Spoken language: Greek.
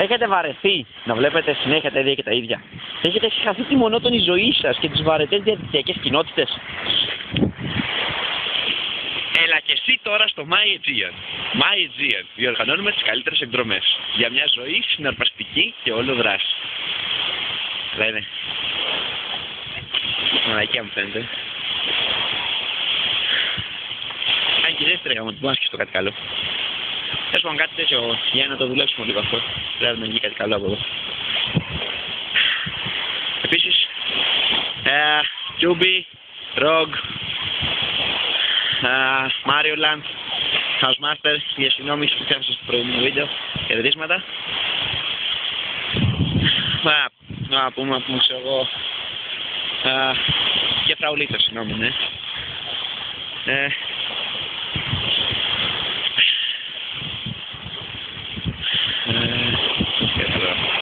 Έχετε βαρεθεί να βλέπετε συνέχεια τα ίδια και τα ίδια. Έχετε χαθεί τη μονότονη ζωή σας και τις βαρετές διαδικτυακές κοινότητες. Έλα και εσύ τώρα στο My Aegean. My Aegean. Διοργανώνουμε τις καλύτερες εκδρομές για μια ζωή συναρπαστική και όλο δράση. Λένε. Μαλακία μου φαίνεται. Αν και δεν στρέχαμε ότι μπορούμε να σκεφτώ κάτι καλό. Θες πάνω κάτι τέτοιο για να το δουλέψουμε λίγο αυτό. Πρέπει να βγει κάτι καλό από εδώ. Επίσης, Cubey, Rogue, Mario Land, Housemaster, για συγγνώμη που φτιάξα στο προηγούμενο βίντεο, χαιρετίσματα. Να πούμε ξέρω εγώ, και φραουλίτσα, συγγνώμη, ναι.